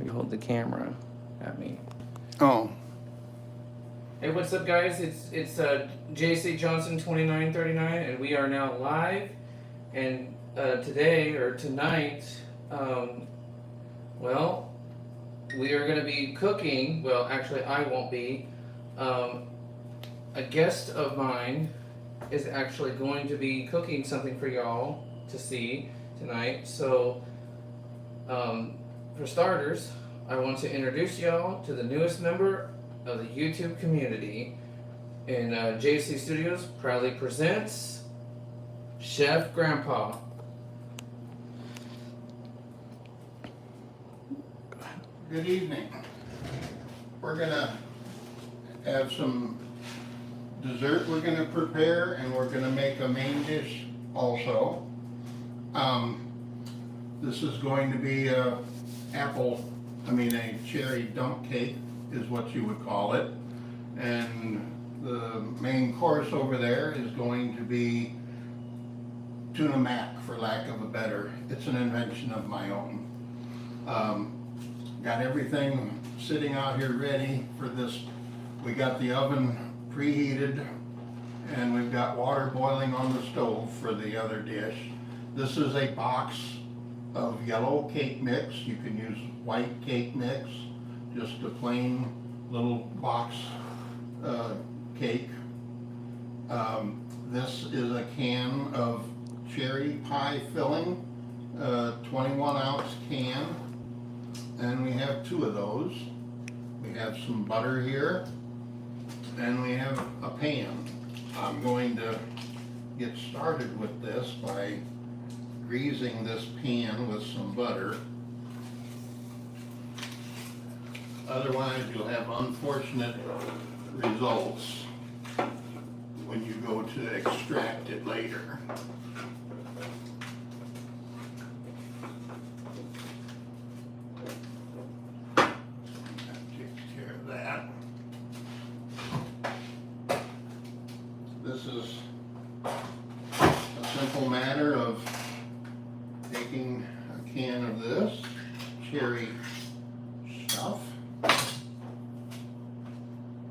you hold the camera at me. Oh. Hey, what's up, guys? It's Johnson2939, and we are now live. And today or tonight, well, we are going to be cooking. Well, actually, I won't be. A guest of mine is actually going to be cooking something for y'all to see tonight. So, for starters, I want to introduce y'all to the newest member of the YouTube community. And JC Studios proudly presents Chef Grandpa. Good evening. We're gonna have some dessert we're gonna prepare, and we're gonna make a main dish also. This is going to be a cherry dump cake is what you would call it. And the main course over there is going to be tuna mac, for lack of a better. It's an invention of my own. Got everything sitting out here ready for this. We got the oven preheated, and we've got water boiling on the stove for the other dish. This is a box of yellow cake mix. You can use white cake mix, just a plain little box cake. This is a can of cherry pie filling, 21-ounce can, and we have 2 of those. We have some butter here, and we have a pan. I'm going to get started with this by greasing this pan with some butter. Otherwise, you'll have unfortunate results when you go to extract it later. That takes care of that. This is a simple matter of taking a can of this cherry stuff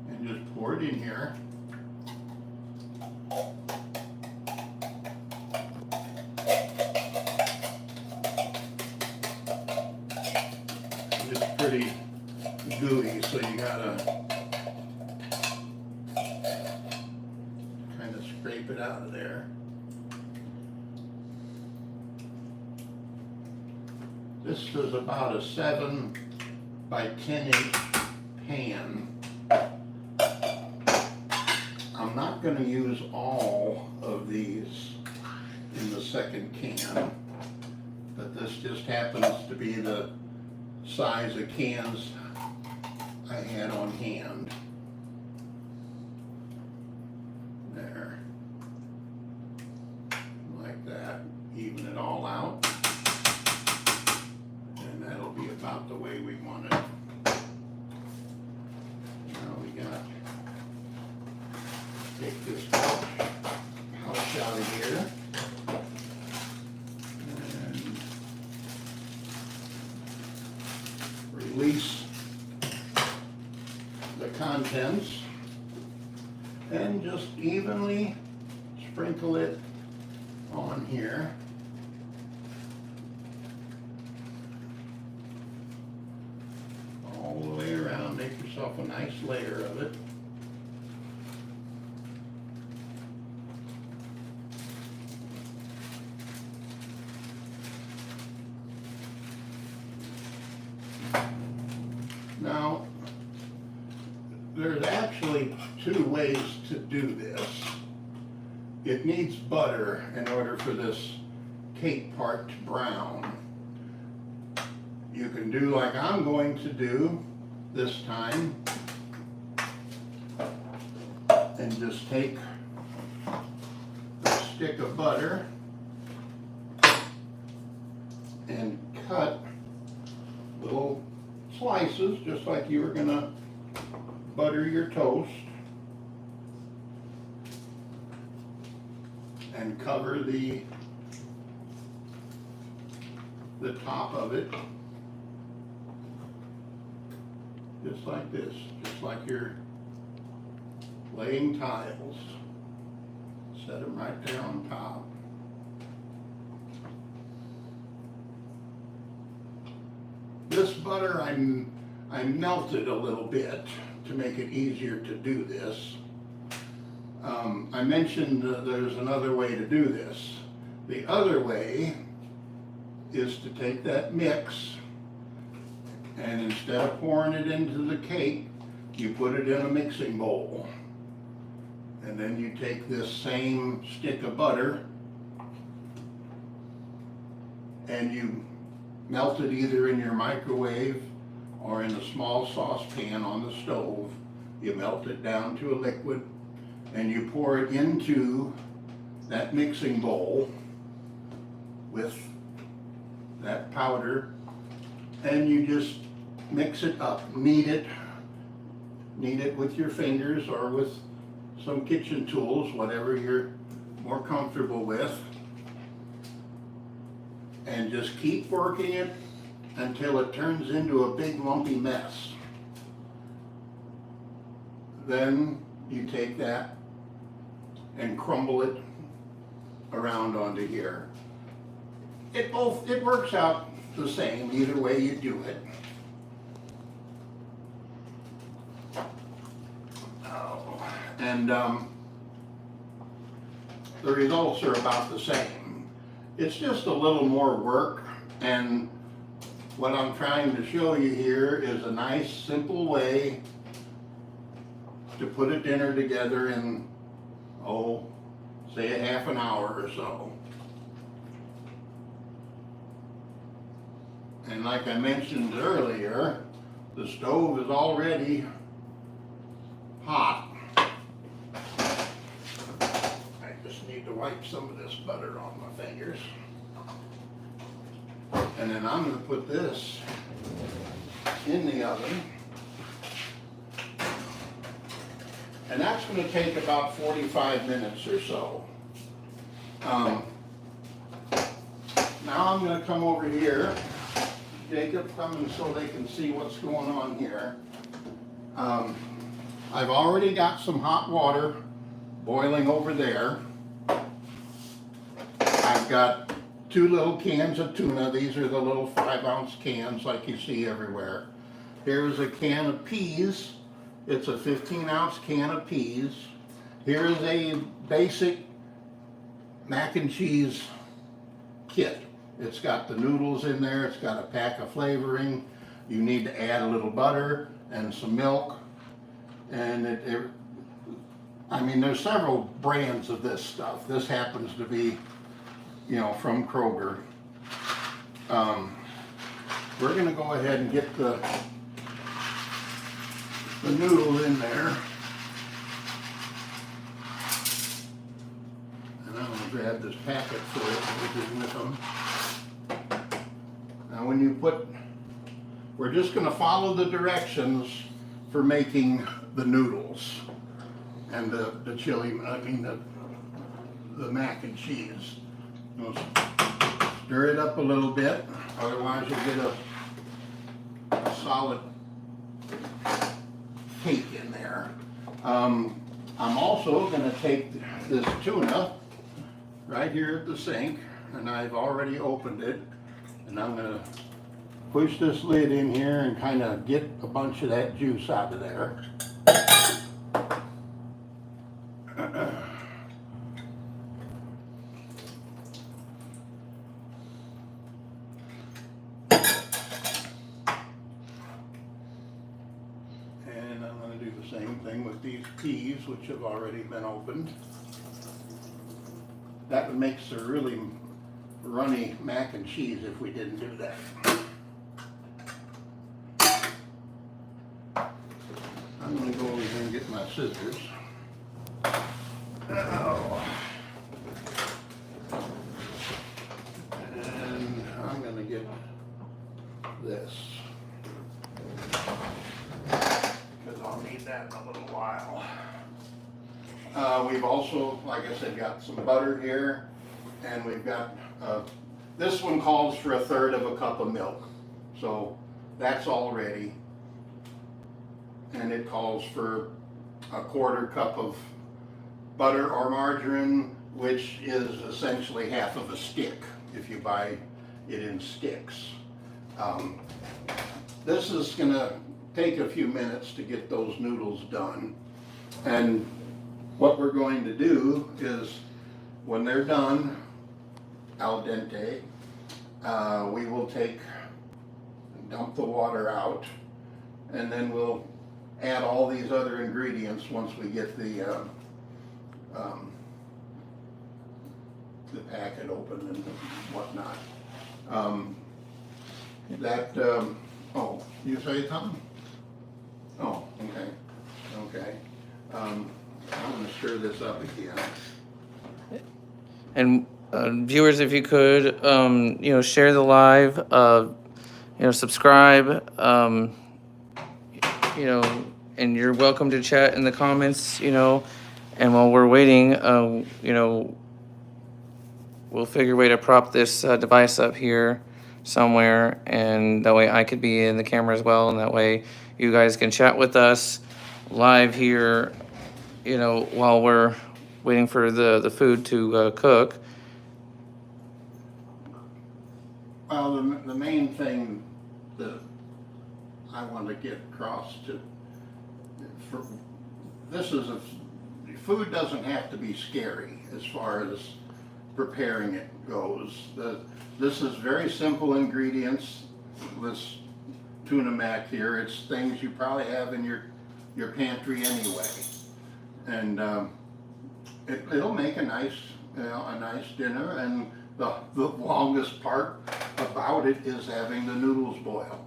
and just pour it in here. It's pretty gooey, so you gotta kind of scrape it out of there. This is about a 7 by 10 inch pan. I'm not going to use all of these in the second can, but this just happens to be the size of cans I had on hand. There. Like that. Even it all out. And that'll be about the way we want it. Now we got take this pouch out of here. And release the contents. And just evenly sprinkle it on here. All the way around, make yourself a nice layer of it. Now, there's actually 2 ways to do this. It needs butter in order for this cake part to brown. You can do like I'm going to do this time, and just take a stick of butter and cut little slices, just like you were gonna butter your toast, and cover the top of it just like this, just like you're laying tiles. Set them right there on top. This butter I melted a little bit to make it easier to do this. I mentioned there's another way to do this. The other way is to take that mix and instead of pouring it into the cake, you put it in a mixing bowl. And then you take this same stick of butter and you melt it either in your microwave or in a small saucepan on the stove. You melt it down to a liquid and you pour it into that mixing bowl with that powder and you just mix it up, knead it with your fingers or with some kitchen tools, whatever you're more comfortable with, and just keep working it until it turns into a big lumpy mess. Then you take that and crumble it around onto here. It works out the same either way you do it. And the results are about the same. It's just a little more work, and what I'm trying to show you here is a nice simple way to put a dinner together in, say a half an hour or so. And like I mentioned earlier, the stove is already hot. I just need to wipe some of this butter on my fingers. And then I'm going to put this in the oven. And that's going to take about 45 minutes or so. Now I'm going to come over here. Jacob, coming so they can see what's going on here. I've already got some hot water boiling over there. I've got 2 little cans of tuna. These are the little 5-ounce cans like you see everywhere. Here's a can of peas. It's a 15-ounce can of peas. Here's a basic mac and cheese kit. It's got the noodles in there, it's got a pack of flavoring. You need to add a little butter and some milk. And I mean, there's several brands of this stuff. This happens to be, from Kroger. We're gonna go ahead and get the noodles in there. And I'm gonna grab this packet for it, which is with them. Now we're just going to follow the directions for making the noodles and the chili, the mac and cheese. Stir it up a little bit, otherwise you'll get a solid cake in there. I'm also going to take this tuna right here at the sink, and I've already opened it. And I'm going to push this lid in here and kind of get a bunch of that juice out of there. And I'm going to do the same thing with these peas, which have already been opened. That would make a really runny mac and cheese if we didn't do that. I'm going to go over here and get my scissors. Oh. And I'm going to get this, because I'll need that in a little while. We've also, like I said, got some butter here, and we've got this one calls for 1/3 of a cup of milk, so that's all ready. and it calls for a 1/4 cup of butter or margarine, which is essentially half of a stick if you buy it in sticks. This is gonna take a few minutes to get those noodles done. And what we're going to do is, when they're done, al dente, we will dump the water out, and then we'll add all these other ingredients once we get the packet open and whatnot. Oh, you say something? Oh, okay. I'm gonna stir this up again. And viewers, if you could, share the live, subscribe, and you're welcome to chat in the comments, and while we're waiting, we'll figure a way to prop this device up here somewhere, and that way I could be in the camera as well, and that way you guys can chat with us live here, while we're waiting for the food to cook. Well, the main thing that I want to get across food doesn't have to be scary as far as preparing it goes. This is very simple ingredients. This tuna mac here, it's things you probably have in your pantry anyway, and it'll make a nice dinner. And the longest part about it is having the noodles boil.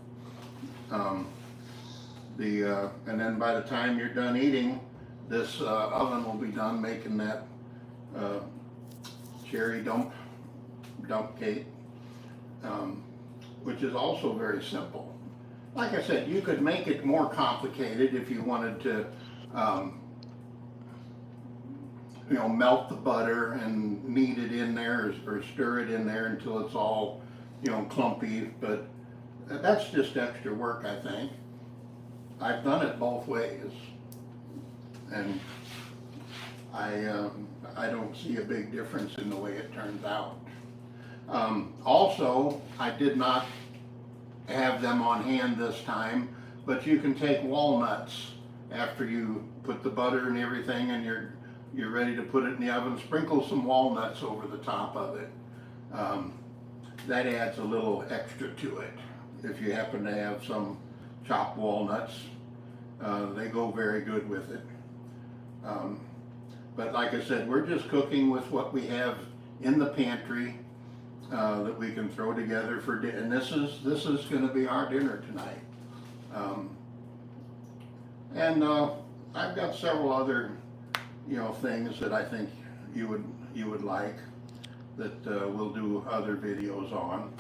And then by the time you're done eating, this oven will be done making that cherry dump cake, which is also very simple. Like I said, you could make it more complicated if you wanted to, melt the butter and knead it in there or stir it in there until it's all, clumpy. But that's just extra work, I think. I've done it both ways, and I don't see a big difference in the way it turns out. Also, I did not have them on hand this time, but you can take walnuts after you put the butter and everything, and you're ready to put it in the oven. Sprinkle some walnuts over the top of it. That adds a little extra to it. If you happen to have some chopped walnuts, they go very good with it. But like I said, we're just cooking with what we have in the pantry that we can throw together for dinner. And this is going to be our dinner tonight. And I've got several other things that I think you would like that we'll do other videos on.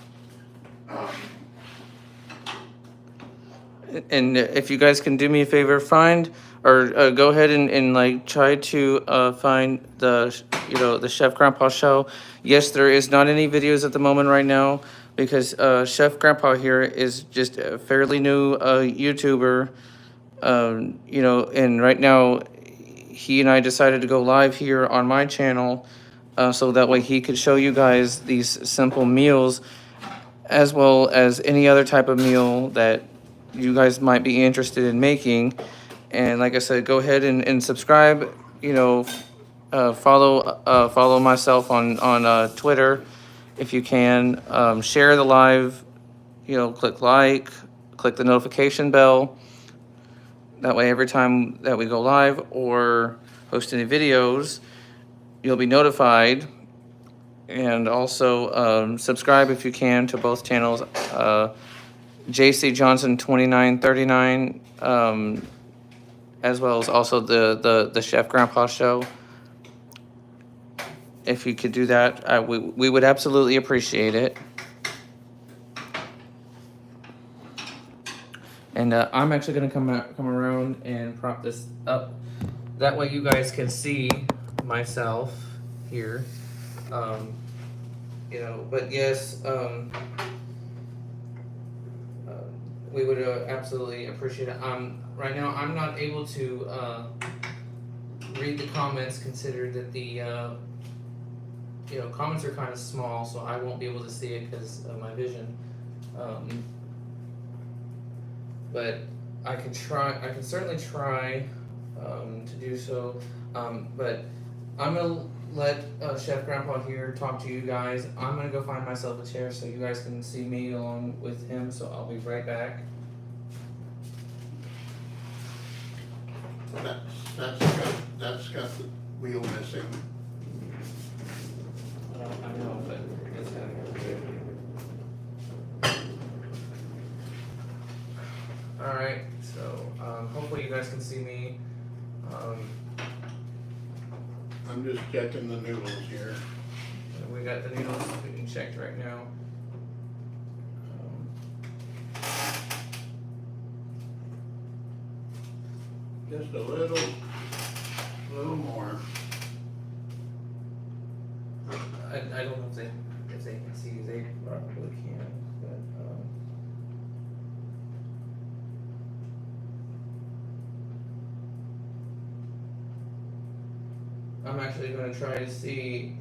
And if you guys can do me a favor, find or go ahead and try to find the Chef Grandpa show. Yes, there is not any videos at the moment right now because Chef Grandpa here is just a fairly new YouTuber. And right now he and I decided to go live here on my channel so that way he could show you guys these simple meals as well as any other type of meal that you guys might be interested in making. And like I said, go ahead and subscribe, follow myself on Twitter if you can. Share the live, click like, click the notification bell. That way every time that we go live or post any videos, you'll be notified. And also subscribe if you can to both channels, Johnson2939, as well as also the Chef Grandpa show. If you could do that, we would absolutely appreciate it. And I'm actually going to come around and prop this up. That way you guys can see myself here. But yes, we would absolutely appreciate it. Right now I'm not able to read the comments, considered that the comments are kind of small, so I won't be able to see it because of my vision. But I can try. I can certainly try to do so. But I'm gonna let Chef Grandpa here talk to you guys. I'm gonna go find myself a chair so you guys can see me along with him. So I'll be right back. That's got the wheel missing. I know, but it's kind of weird. All right. So hopefully you guys can see me. I'm just checking the noodles here. We got the noodles being checked right now. Just a little more. I don't know if they can see. They probably can, but I'm actually going to try to see.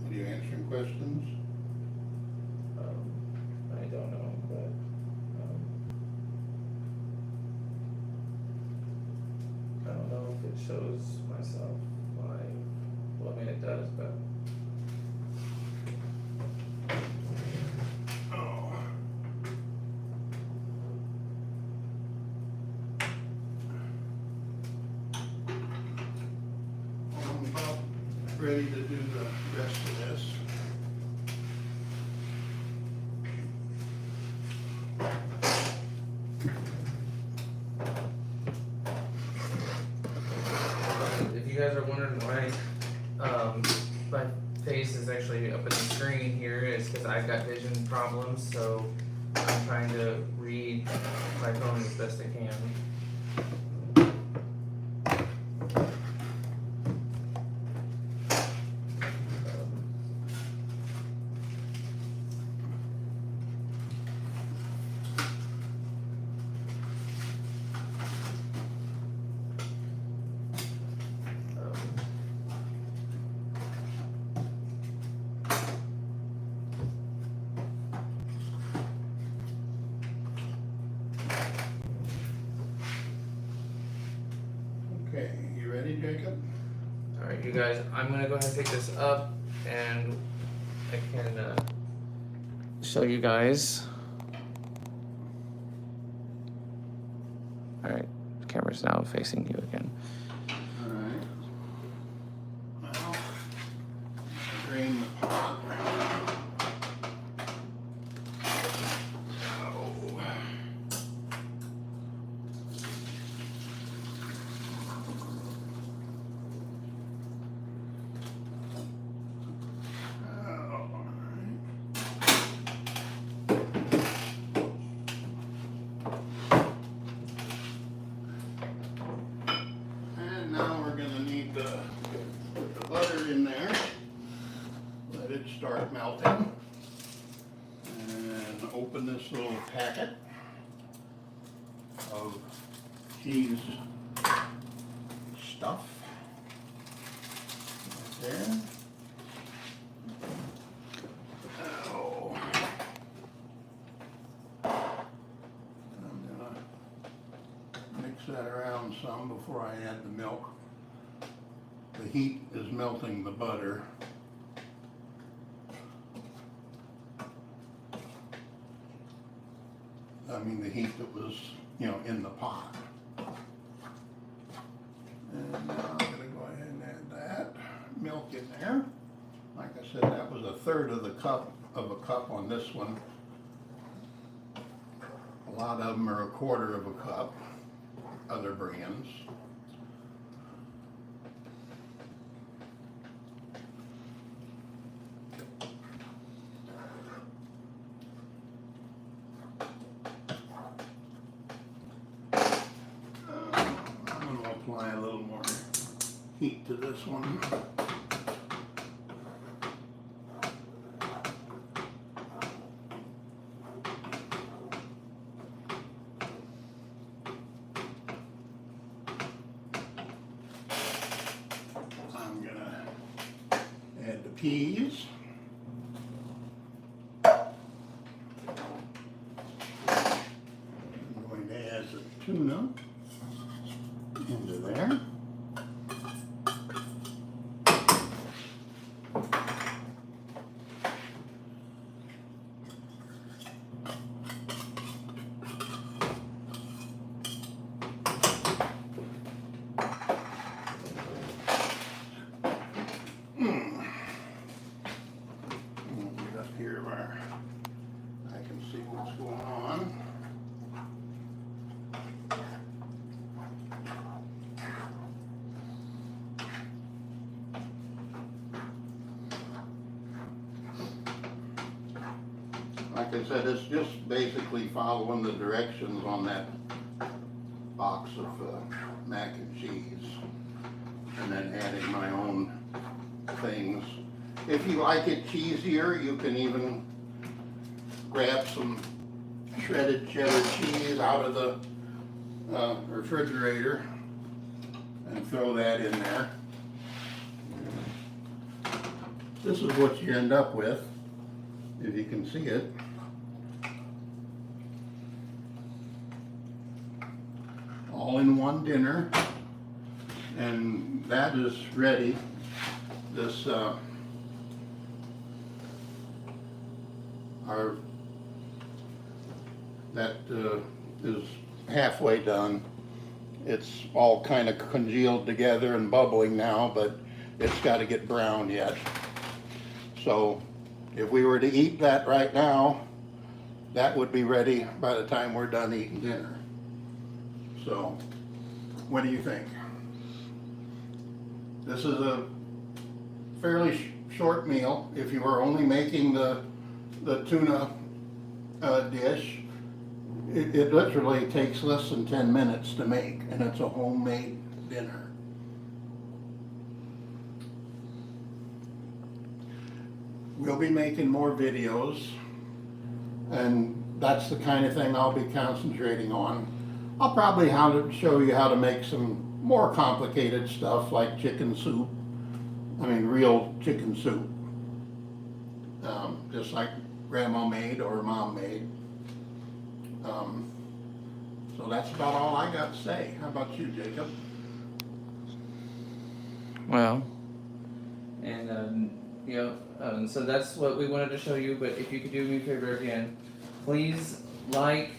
Are you answering questions? I don't know, but I don't know if it shows myself live. Well, I mean it does, but Oh. I'm about ready to do the rest of this. if you guys are wondering why my face is actually up in the screen here, it's because I've got vision problems, so I'm trying to read my phone as best I can. Okay, you ready, Jacob? Alright, you guys, I'm gonna go ahead and pick this up and I can show you guys. Alright, the camera's now facing you again. All right. Now, drain the pot. And now we're gonna need to put the butter in there. Let it start melting. And open this little packet of cheese stuff. Right there. Oh. I'm gonna mix that around some before I add the milk. The heat is melting the butter. I mean the heat that was, in the pot. And now I'm gonna go ahead and add that milk in there. Like I said, that was 1/3 of the cup of a cup on this one. A lot of them are 1/4 of a cup, other brands. I'm going to apply a little more heat to this one. I'm going to add the peas. I'm going to add the tuna into there. Get up here where I can see what's going on. Like I said, it's just basically following the directions on that box of mac and cheese, and then adding my own things. If you like it cheesier, you can even grab some shredded cheddar cheese out of the refrigerator and throw that in there. This is what you end up with, if you can see it. All in one dinner, and that is ready. This is halfway done. It's all kind of congealed together and bubbling now, but it's got to get brown yet. So if we were to eat that right now, that would be ready by the time we're done eating dinner. So what do you think? This is a fairly short meal. If you are only making the tuna dish, it literally takes less than 10 minutes to make, and it's a homemade dinner. We'll be making more videos, and that's the kind of thing I'll be concentrating on. I'll probably show you how to make some more complicated stuff like chicken soup. I mean, real chicken soup. Just like Grandma made or Mom made. So that's about all I got to say. How about you, Jacob? Well, and so that's what we wanted to show you. But if you could do me a favor again, please like,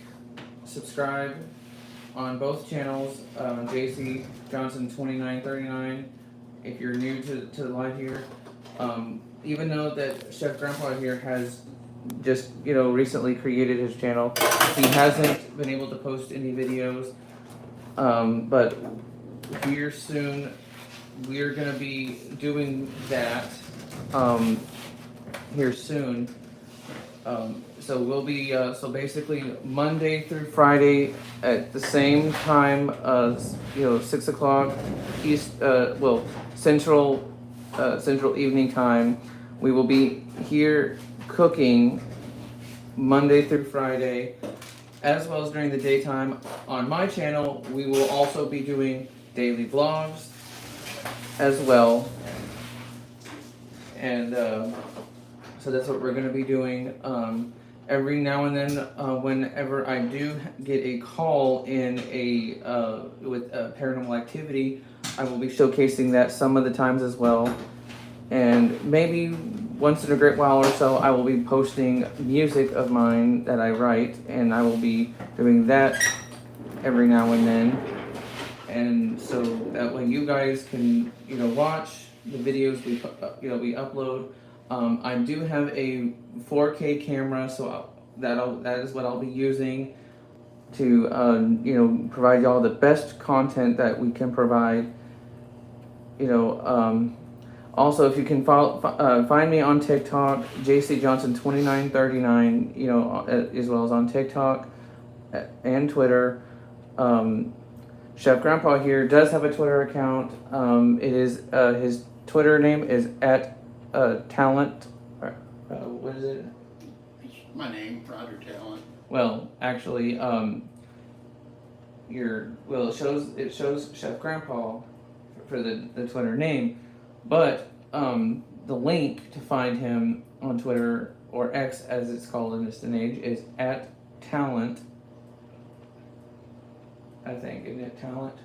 subscribe on both channels. JC Johnson2939. If you're new to the live here, even though that Chef Grandpa here has just recently created his channel, he hasn't been able to post any videos. But here soon we're gonna be doing that. Here soon. So we'll be so basically Monday through Friday at the same time, 6 o'clock East, Central evening time. We will be here cooking Monday through Friday, as well as during the daytime. On my channel, we will also be doing daily vlogs as well, and so that's what we're going to be doing. Every now and then, whenever I do get a call in with paranormal activity, I will be showcasing that some of the times as well. And maybe once in a great while or so, I will be posting music of mine that I write, and I will be doing that every now and then. And so that way you guys can, watch the videos we upload. I do have a 4K camera, so that is what I'll be using to provide y'all the best content that we can provide. Also, if you can find me on TikTok, Johnson2939, as well as on TikTok and Twitter. Chef Grandpa here does have a Twitter account. It is his Twitter name is at talent. What is it? It's my name, Roger Talent. Well, actually, it shows Chef Grandpa for the Twitter name, but the link to find him on Twitter, or X as it's called in this day and age, is at talent. I think, isn't it talent?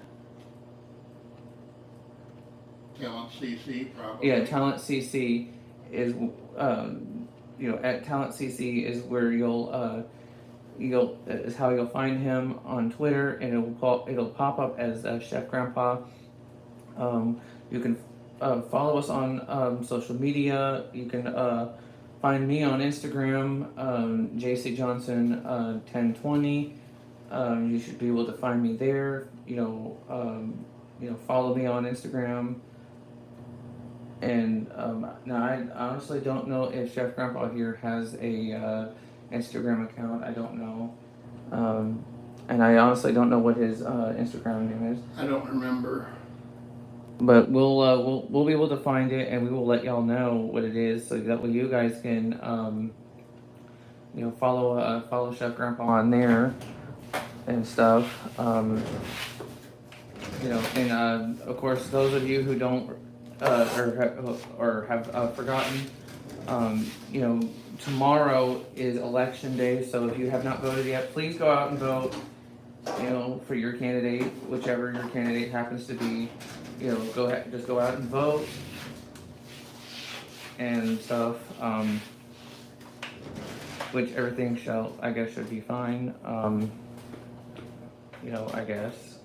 Talent CC, probably. Yeah, talent CC is at talent CC is where is how you'll find him on Twitter, and it'll pop up as Chef Grandpa. You can follow us on social media. You can find me on Instagram, JCJohnson1020. You should be able to find me there. Follow me on Instagram. And now I honestly don't know if Chef Grandpa here has a Instagram account. I don't know, and I honestly don't know what his Instagram name is. I don't remember. But we'll be able to find it, and we will let y'all know what it is, so that way you guys can follow Chef Grandpa on there and stuff. And of course, those of you who don't or have forgotten, tomorrow is election day, so if you have not voted yet, please go out and vote. For your candidate, whichever your candidate happens to be. Just go out and vote and stuff. Which everything should be fine. I guess.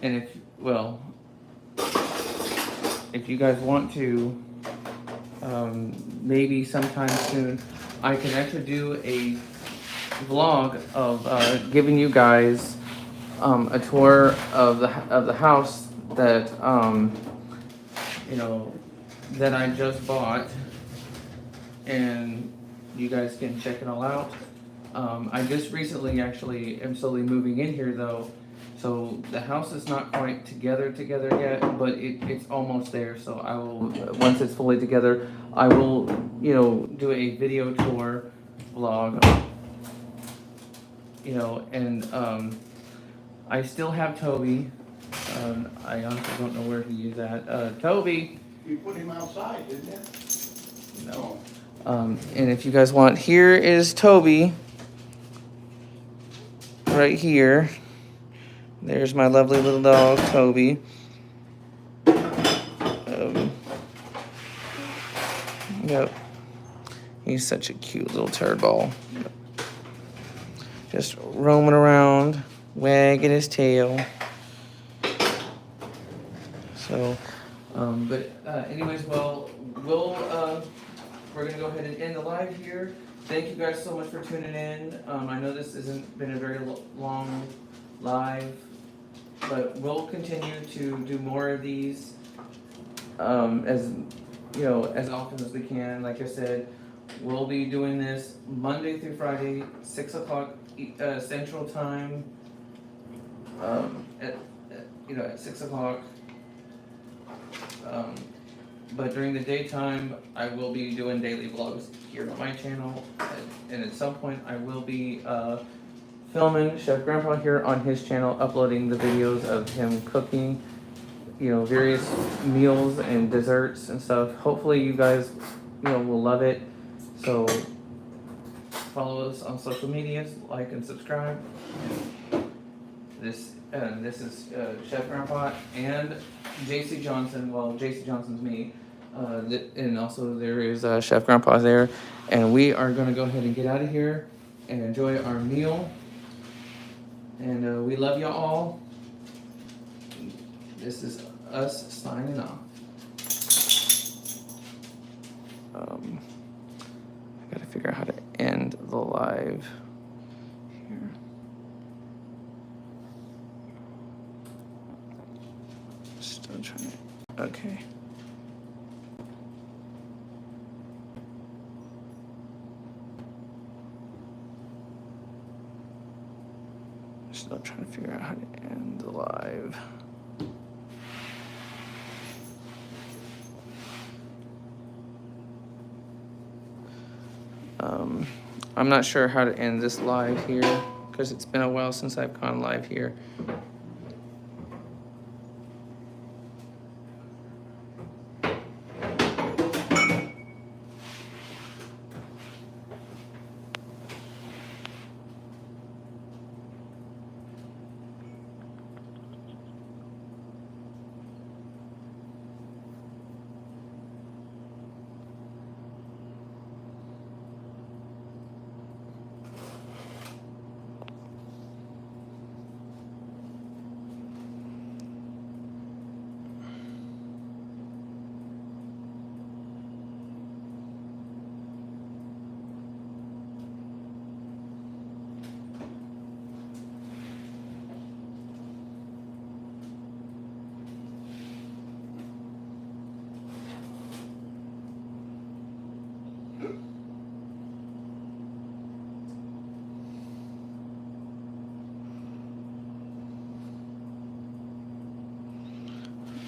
And if you guys want to, maybe sometime soon, I can actually do a vlog of giving you guys a tour of the house that that I just bought, and you guys can check it all out. I just recently actually am slowly moving in here though, so the house is not quite together yet, but it's almost there. So I will, once it's fully together, I will do a video tour vlog. And I still have Toby. I honestly don't know where he is at. Toby! You put him outside, didn't you? No. And if you guys want, here is Toby. Right here. There's my lovely little dog, Toby. Yep. He's such a cute little turd ball. Just roaming around, wagging his tail. So, anyways, we're gonna go ahead and end the live here. Thank you guys so much for tuning in. I know this hasn't been a very long live, but we'll continue to do more of these, as often as we can. Like I said, we'll be doing this Monday through Friday, 6 o'clock Central Time. At 6 o'clock. But during the daytime, I will be doing daily vlogs here on my channel, and at some point I will be filming Chef Grandpa here on his channel, uploading the videos of him cooking, various meals and desserts and stuff. Hopefully you guys, will love it. So follow us on social medias, like and subscribe. This is Chef Grandpa and JC Johnson. Well, JC Johnson's me, and also there is Chef Grandpa there. And we are going to go ahead and get out of here and enjoy our meal. And we love you all. This is us signing off. I gotta figure out how to end the live here. Still trying to, okay. Still trying to figure out how to end the live. I'm not sure how to end this live here because it's been a while since I've gone live here.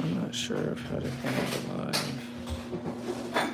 I'm not sure of how to end the live.